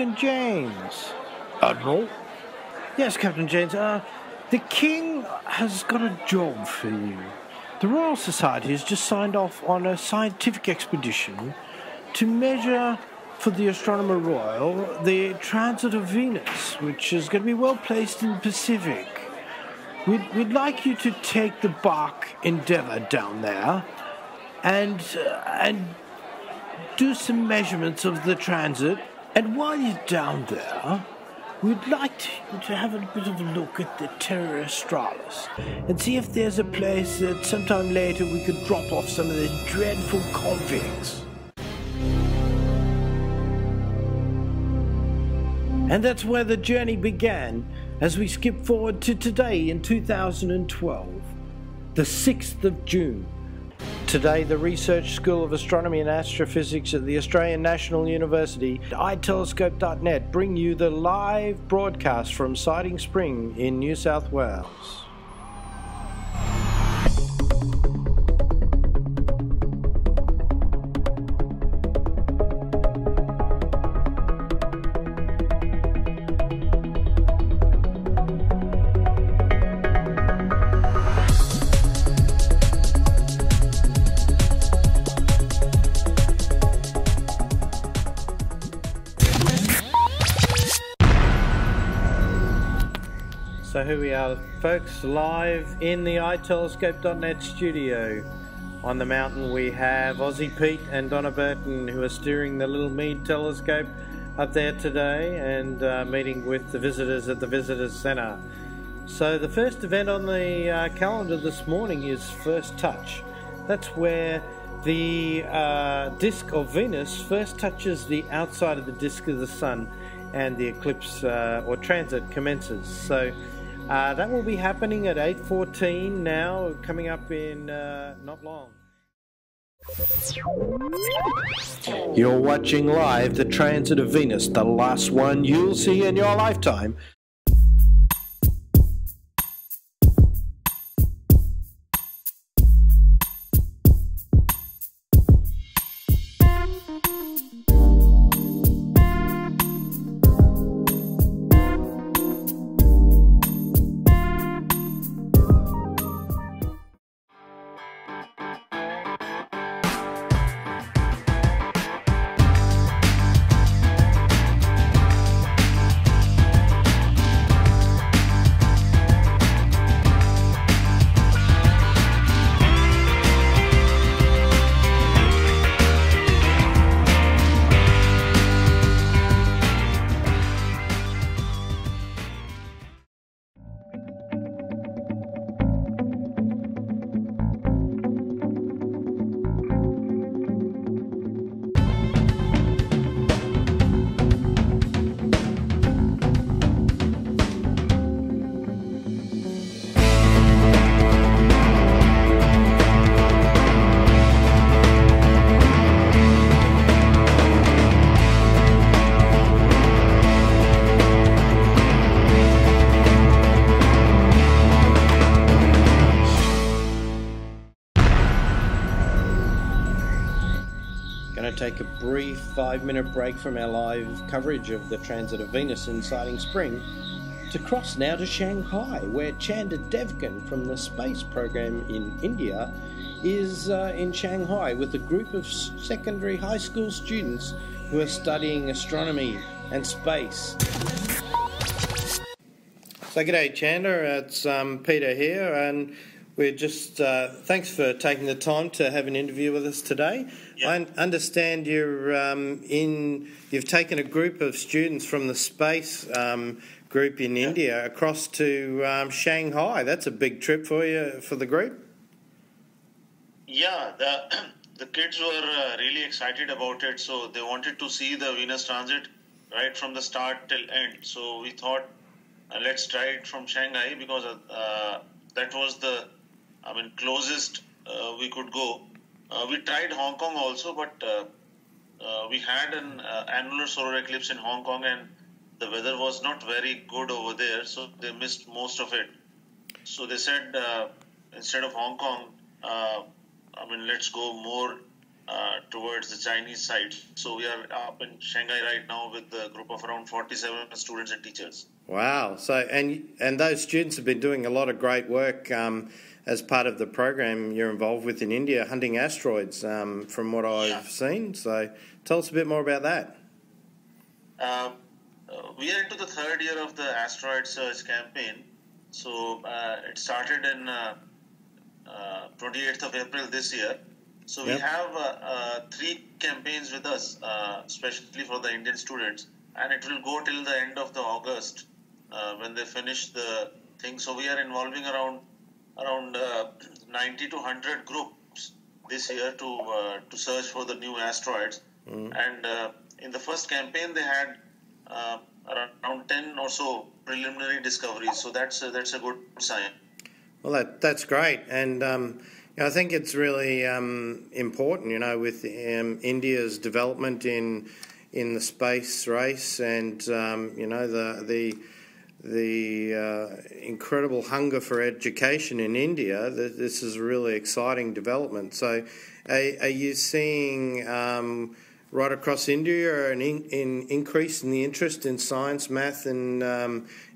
Captain James. Admiral? Yes, Captain James. The King has got a job for you. The Royal Society has just signed off on a scientific expedition to measure for the Astronomer Royal the transit of Venus, which is going to be well placed in the Pacific. We'd like you to take the bark Endeavour down there and do some measurements of the transit. And while you're down there, we'd like to have a bit of a look at the Terra Australis and see if there's a place that sometime later we could drop off some of the dreadful convicts. And that's where the journey began as we skip forward to today in 2012, the 6th of June. Today, the Research School of Astronomy and Astrophysics at the Australian National University, iTelescope.net, bring you the live broadcast from Siding Spring in New South Wales. So here we are, folks, live in the iTelescope.net studio. On the mountain we have Aussie Pete and Donna Burton, who are steering the little Meade telescope up there today and meeting with the visitors at the Visitors Centre. So the first event on the calendar this morning is First Touch. That's where the disk of Venus first touches the outside of the disk of the Sun and the eclipse or transit commences. So that will be happening at 8:14 now, coming up in not long. You're watching live the transit of Venus, the last one you'll see in your lifetime. Going to take a brief 5-minute break from our live coverage of the transit of Venus in Siding Spring to cross now to Shanghai, where Chanda Devgan from the space program in India is in Shanghai with a group of secondary high school students who are studying astronomy and space. So g'day Chanda, it's Peter here, and we're just thanks for taking the time to have an interview with us today. Yeah. I understand you've taken a group of students from the space group in India across to Shanghai. That's a big trip for you, for the group. Yeah, the kids were really excited about it, so they wanted to see the Venus transit right from the start till end. So we thought, let's try it from Shanghai, because that was the closest we could go. We tried Hong Kong also, but we had an annular solar eclipse in Hong Kong, and the weather was not very good over there, so they missed most of it. So they said, instead of Hong Kong, let's go more towards the Chinese side. So we are up in Shanghai right now with a group of around 47 students and teachers. Wow! So and those students have been doing a lot of great work as part of the program you're involved with in India, hunting asteroids. From what I've seen, so tell us a bit more about that. We are into the third year of the asteroid search campaign. So it started in 28th of April this year. So we have 3 campaigns with us, especially for the Indian students, and it will go till the end of the August when they finish the thing. So we are involving around 90 to 100 groups this year to search for the new asteroids. And in the first campaign, they had around 10 or so preliminary discoveries. So that's a good sign. Well, that's great, and I think it's really important, with India's development in the space race, and the incredible hunger for education in India. This is a really exciting development. So, are you seeing right across India an increase in the interest in science, math and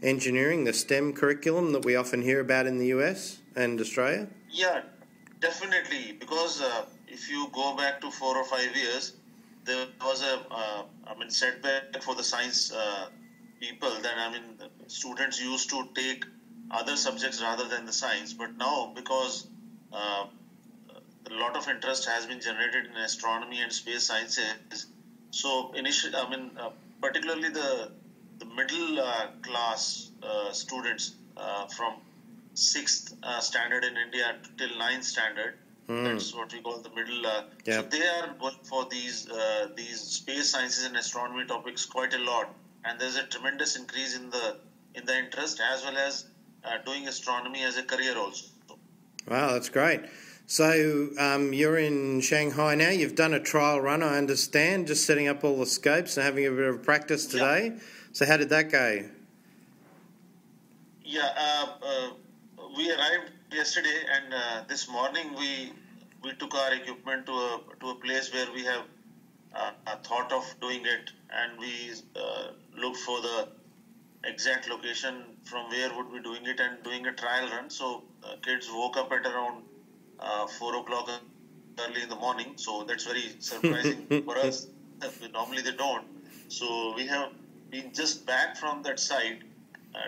engineering, the STEM curriculum that we often hear about in the US and Australia? Yeah, definitely. Because if you go back to 4 or 5 years, there was a setback for the science people. That students used to take other subjects rather than the science. But now, because a lot of interest has been generated in astronomy and space sciences. So initially, particularly the middle class students from 6th standard in India till 9th standard. That's what we call the middle. So they are going for these space sciences and astronomy topics quite a lot, and there's a tremendous increase in the interest, as well as doing astronomy as a career also. Wow, that's great. So you're in Shanghai now. You've done a trial run, I understand, just setting up all the scopes and having a bit of practice today. Yeah. So how did that go? Yeah, we arrived yesterday, and this morning we took our equipment to a place where we have thought of doing it, and we looked for the exact location from where would be doing it and doing a trial run. So kids woke up at around 4 o'clock early in the morning, so that's very surprising for us. Normally they don't. So we have been just back from that site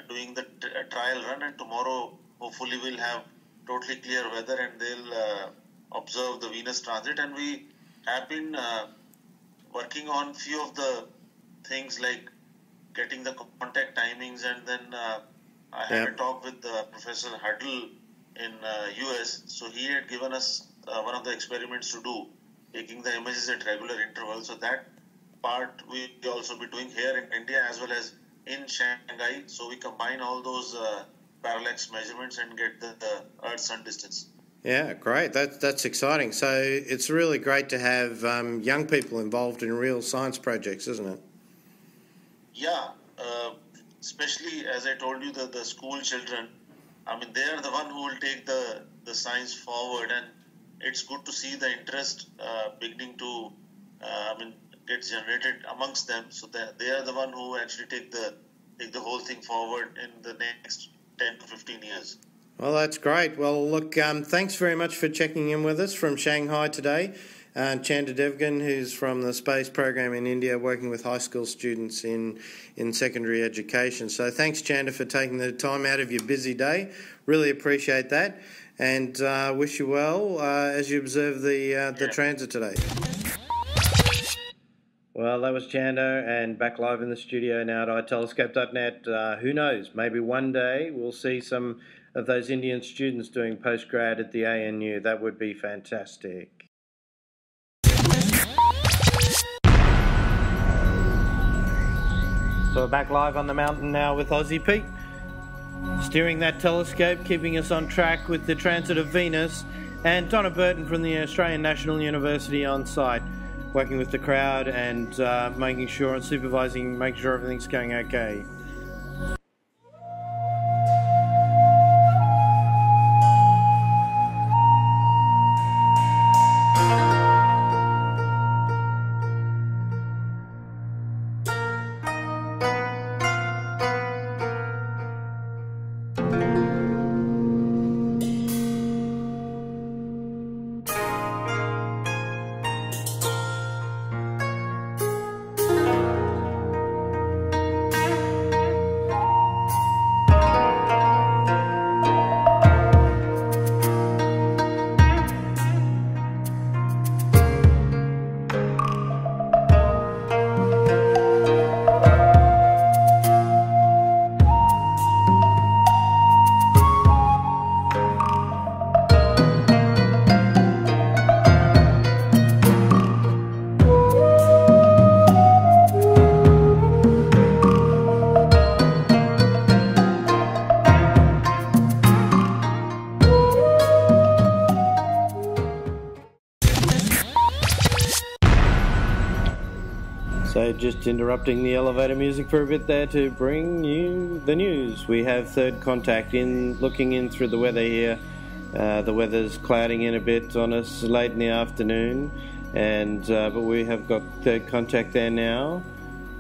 doing the trial run, and tomorrow hopefully we'll have totally clear weather and they'll observe the Venus transit. And we have been working on few of the things like getting the contact timings, and then I had a talk with Professor Huddle in US. So he had given us one of the experiments to do, taking the images at regular intervals. So that part we will also be doing here in India as well as in Shanghai. So we combine all those parallax measurements and get the Earth-Sun distance. Yeah, great. That's exciting. So it's really great to have young people involved in real science projects, isn't it? Yeah, especially as I told you, the school children. They are the one who will take the science forward, and it's good to see the interest beginning to get generated amongst them. So they are the one who actually take the whole thing forward in the next 10 to 15 years. Well, that's great. Well, look, thanks very much for checking in with us from Shanghai today. Chanda Devgan, who's from the space program in India, working with high school students in secondary education. So thanks, Chanda, for taking the time out of your busy day. Really appreciate that, and wish you well as you observe the transit today. Well, that was Chanda, and back live in the studio now at itelescope.net. Who knows, maybe one day we'll see some of those Indian students doing postgrad at the ANU. That would be fantastic. So we're back live on the mountain now with Aussie Pete, steering that telescope, keeping us on track with the transit of Venus, and Donna Burton from the Australian National University on site, working with the crowd and making sure and supervising, making sure everything's going okay. So just interrupting the elevator music for a bit there to bring you the news. We have third contact looking in through the weather here. The weather's clouding in a bit on us late in the afternoon, but we have got third contact there now.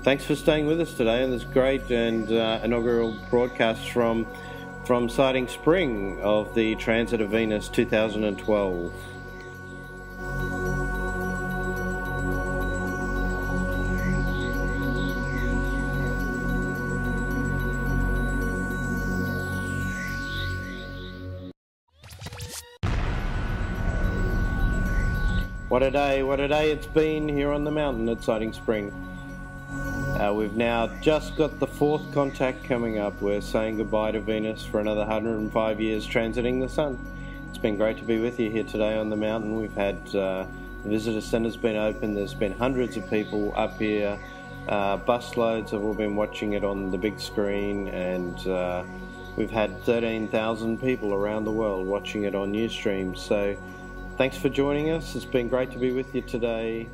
Thanks for staying with us today on this great and inaugural broadcast from Sighting Spring of the Transit of Venus 2012. What a day it's been here on the mountain at Sighting Spring. We've now just got the fourth contact coming up. We're saying goodbye to Venus for another 105 years transiting the Sun. It's been great to be with you here today on the mountain. We've had the visitor centre's been open. There's been hundreds of people up here. Busloads have all been watching it on the big screen, and we've had 13,000 people around the world watching it on Ustream. So thanks for joining us. It's been great to be with you today.